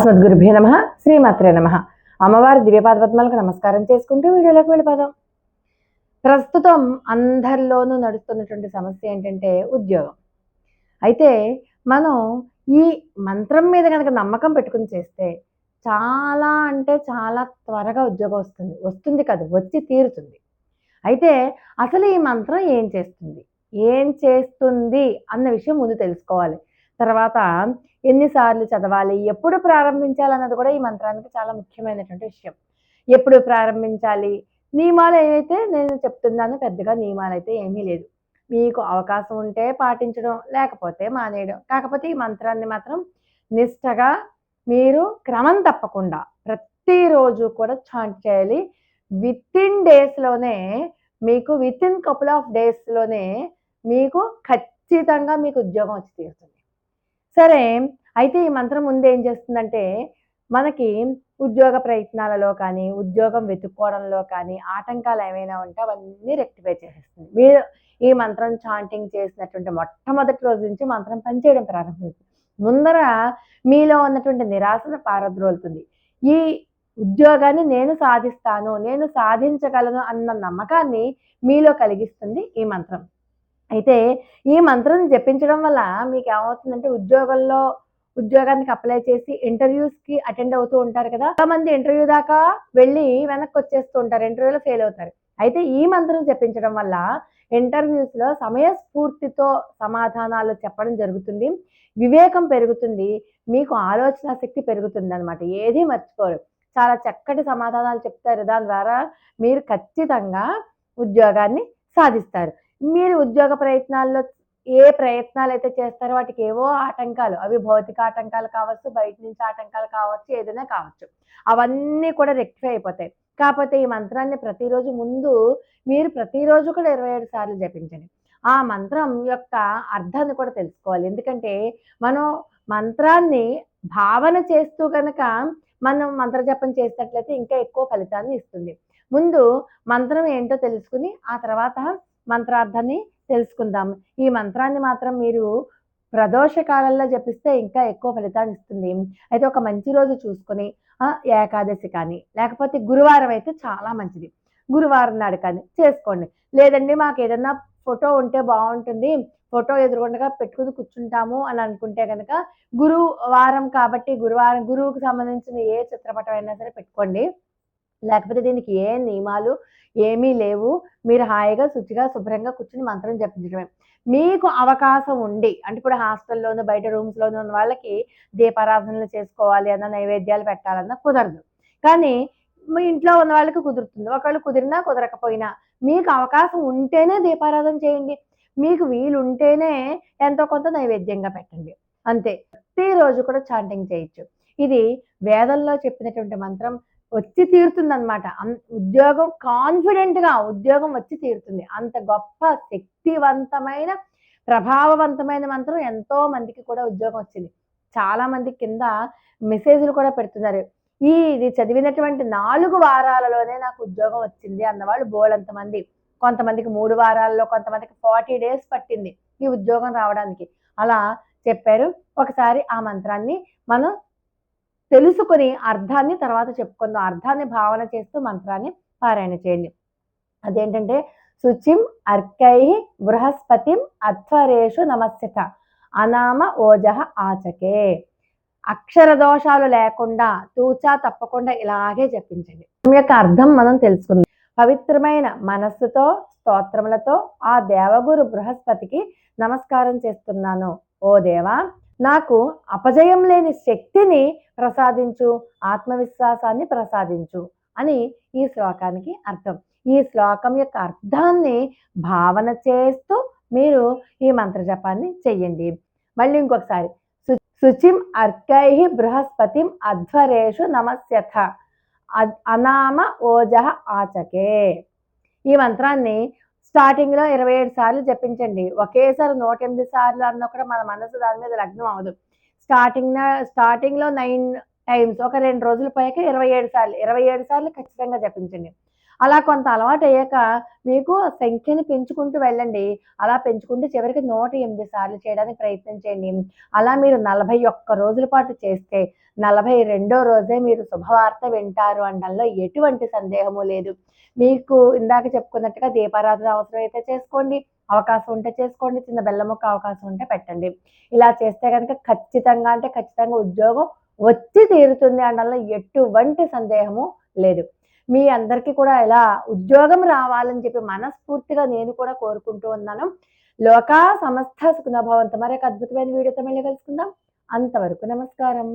సద్గురుభ్యో నమ. శ్రీమాత్రే నమ. అమ్మవారి దివ్యపాద పద్మాలకు నమస్కారం చేసుకుంటూ వీడియోలోకి వెళ్ళిపోదాం. ప్రస్తుతం అందరిలోనూ నడుస్తున్నటువంటి సమస్య ఏంటంటే ఉద్యోగం. అయితే మనం ఈ మంత్రం మీద కనుక నమ్మకం పెట్టుకుని చేస్తే చాలా అంటే చాలా త్వరగా ఉద్యోగం వస్తుంది కదా, వచ్చి తీరుతుంది. అయితే అసలు ఈ మంత్రం ఏం చేస్తుంది అన్న విషయం ముందు తెలుసుకోవాలి. తర్వాత ఎన్నిసార్లు చదవాలి, ఎప్పుడు ప్రారంభించాలన్నది కూడా ఈ మంత్రానికి చాలా ముఖ్యమైనటువంటి విషయం. ఎప్పుడు ప్రారంభించాలి, నియమాలు ఏవైతే నేను చెప్తున్నానో పెద్దగా నియమాలు అయితే ఏమీ లేదు. మీకు అవకాశం ఉంటే పాటించడం, లేకపోతే మానేయడం. కాకపోతే ఈ మంత్రాన్ని మాత్రం నిష్టగా మీరు క్రమం తప్పకుండా ప్రతిరోజు కూడా చాంట్ చేయాలి. వితిన్ డేస్లోనే మీకు వితిన్ కపుల్ ఆఫ్ డేస్లోనే మీకు ఖచ్చితంగా మీకు ఉద్యోగం వచ్చి తీరుతుంది. సరే, అయితే ఈ మంత్రం ముందు ఏం చేస్తుందంటే మనకి ఉద్యోగ ప్రయత్నాలలో కానీ, ఉద్యోగం వెతుక్కోవడంలో కానీ ఆటంకాలు ఏమైనా ఉంటే అవన్నీ రెక్టిఫై చేసేస్తుంది. మీరు ఈ మంత్రం చాంటింగ్ చేసినటువంటి మొట్టమొదటి రోజు నుంచి మంత్రం పనిచేయడం ప్రారంభిస్తుంది. ముందర మీలో ఉన్నటువంటి నిరాశను పారద్రోలుతుంది. ఈ ఉద్యోగాన్ని నేను సాధిస్తాను, నేను సాధించగలను అన్న నమ్మకాన్ని మీలో కలిగిస్తుంది ఈ మంత్రం. అయితే ఈ మంత్రం జపించడం వల్ల మీకు ఏమవుతుందంటే ఉద్యోగానికి అప్లై చేసి ఇంటర్వ్యూస్కి అటెండ్ అవుతూ ఉంటారు కదా, చాలా మంది ఇంటర్వ్యూ దాకా వెళ్ళి వెనక్కి వచ్చేస్తూ ఉంటారు, ఇంటర్వ్యూలో ఫెయిల్ అవుతారు. అయితే ఈ మంత్రం జపించడం వల్ల ఇంటర్వ్యూస్లో సమయస్ఫూర్తితో సమాధానాలు చెప్పడం జరుగుతుంది, వివేకం పెరుగుతుంది, మీకు ఆలోచన శక్తి పెరుగుతుంది అనమాట. ఏది మర్చిపోరు, చాలా చక్కటి సమాధానాలు చెప్తారు. దాని ద్వారా మీరు ఖచ్చితంగా ఉద్యోగాన్ని సాధిస్తారు. మీరు ఉద్యోగ ప్రయత్నాల్లో ఏ ప్రయత్నాలు అయితే చేస్తారో వాటికి ఏవో ఆటంకాలు, అవి భౌతిక ఆటంకాలు కావచ్చు, బయట నుంచి ఆటంకాలు కావచ్చు, ఏదైనా కావచ్చు, అవన్నీ కూడా రెక్టిఫై అయిపోతాయి. కాకపోతే ఈ మంత్రాన్ని మీరు ప్రతిరోజు కూడా 27 సార్లు జపించండి. ఆ మంత్రం యొక్క అర్థాన్ని కూడా తెలుసుకోవాలి. ఎందుకంటే మనం మంత్రాన్ని భావన చేస్తూ కనుక మనం మంత్ర జపం చేసినట్లయితే ఇంకా ఎక్కువ ఫలితాన్ని ఇస్తుంది. ముందు మంత్రం ఏంటో తెలుసుకుని ఆ తర్వాత మంత్రార్థాన్ని తెలుసుకుందాం. ఈ మంత్రాన్ని మాత్రం మీరు ప్రదోష కాలంలో జపిస్తే ఇంకా ఎక్కువ ఫలితాన్ని ఇస్తుంది. అయితే ఒక మంచి రోజు చూసుకొని ఏకాదశి కానీ, లేకపోతే గురువారం అయితే చాలా మంచిది, గురువారం నాడు కానీ చేసుకోండి. లేదండి మాకు ఏదన్నా ఫోటో ఉంటే బాగుంటుంది, ఫోటో ఎదురుగుండగా పెట్టుకుని కూర్చుంటాము అని అనుకుంటే కనుక గురువారం కాబట్టి గురువుకు సంబంధించిన ఏ చిత్రపటం అయినా సరే పెట్టుకోండి. లేకపోతే దీనికి ఏ నియమాలు ఏమీ లేవు. మీరు హాయిగా శుచిగా శుభ్రంగా కూర్చుని మంత్రం జపించడమే. మీకు అవకాశం ఉండి, అంటే ఇప్పుడు హాస్టల్లోనూ బయట రూమ్స్లోనూ ఉన్న వాళ్ళకి దీపారాధనలు చేసుకోవాలి అన్న, నైవేద్యాలు పెట్టాలన్నా కుదరదు. కానీ మీ ఇంట్లో ఉన్న వాళ్ళకి కుదురుతుంది. ఒకళ్ళు కుదిరినా కుదరకపోయినా మీకు అవకాశం ఉంటేనే దీపారాధన చేయండి, మీకు వీలుంటేనే ఎంతో కొంత నైవేద్యంగా పెట్టండి, అంతే. ప్రతిరోజు కూడా చాంటింగ్ చేయొచ్చు. ఇది వేదంలో చెప్పినటువంటి మంత్రం వచ్చి తీరుతుందన్నమాట. ఉద్యోగం కాన్ఫిడెంట్గా ఉద్యోగం వచ్చి తీరుతుంది. అంత గొప్ప శక్తివంతమైన ప్రభావవంతమైన మంత్రం ఎంతో మందికి కూడా ఉద్యోగం వచ్చింది. చాలా మంది కింద మెసేజ్లు కూడా పెడుతున్నారు, ఇది చదివినటువంటి 4 వారాలలోనే నాకు ఉద్యోగం వచ్చింది అన్నవాళ్ళు బోలంతమంది. కొంతమందికి 3 వారాల్లో, కొంతమందికి 40 days పట్టింది ఈ ఉద్యోగం రావడానికి. అలా చెప్పారు. ఒకసారి ఆ మంత్రాన్ని మనం తెలుసుకుని అర్థాన్ని తర్వాత చెప్పుకుందాం. అర్థాన్ని భావన చేస్తూ మంత్రాన్ని పారాయణ చేయండి. అదేంటంటే శుచిం అర్కై బృహస్పతిం అధ్వరేషు నమస్యత అనామ ఓజహ ఆచకే. అక్షర దోషాలు లేకుండా తూచా తప్పకుండా ఇలాగే జపించండి. దీని యొక్క అర్థం మనం తెలుసుకుందాం. పవిత్రమైన మనస్సుతో స్తోత్రములతో ఆ దేవగురు బృహస్పతికి నమస్కారం చేస్తున్నాను. ఓ దేవా, నాకు అపజయం లేని శక్తిని ప్రసాదించు, ఆత్మవిశ్వాసాన్ని ప్రసాదించు అని ఈ శ్లోకానికి అర్థం. ఈ శ్లోకం యొక్క అర్థాన్ని భావన చేస్తూ మీరు ఈ మంత్ర జపాన్ని చెయ్యండి. మళ్ళీ ఇంకొకసారి, శుచిం అర్కై బృహస్పతిం అధ్వరేషు నమస్యథ అనామ ఓజహ ఆచకే. ఈ మంత్రాన్ని స్టార్టింగ్లో 27 సార్లు జపించండి. ఒకేసారి 108 సార్లు అన్న కూడా మన మనసు దాని మీద లగ్నం అవ్వదు. స్టార్టింగ్లో 9 times, ఒక 2 రోజుల పైకి 27 సార్లు ఖచ్చితంగా జపించండి. అలా కొంత అలవాటు అయ్యాక మీకు సంఖ్యని పెంచుకుంటూ వెళ్ళండి. అలా పెంచుకుంటూ చివరికి 108 సార్లు చేయడానికి ప్రయత్నం చేయండి. అలా మీరు 41 రోజుల పాటు చేస్తే 42వ రోజే మీరు శుభవార్త వింటారు అనడంలో ఎటువంటి సందేహము లేదు. మీకు ఇందాక చెప్పుకున్నట్టుగా దీపారాధన అవసరమైతే చేసుకోండి. అవకాశం ఉంటే చేసుకోండి. చిన్న బెల్లం ముక్క అవకాశం ఉంటే పెట్టండి. ఇలా చేస్తే గనక ఖచ్చితంగా అంటే ఖచ్చితంగా ఉద్యోగం వచ్చి తీరుతుంది అనడంలో ఎటువంటి సందేహము లేదు. మీ అందరికీ కూడా ఇలా ఉద్యోగం రావాలని చెప్పి మనస్ఫూర్తిగా నేను కూడా కోరుకుంటూ ఉన్నాను. లోకా సమస్త సుఖినో భవంతు. మరొక అద్భుతమైన వీడియోతో మళ్ళీ కలుసుకుందాం. అంతవరకు నమస్కారం.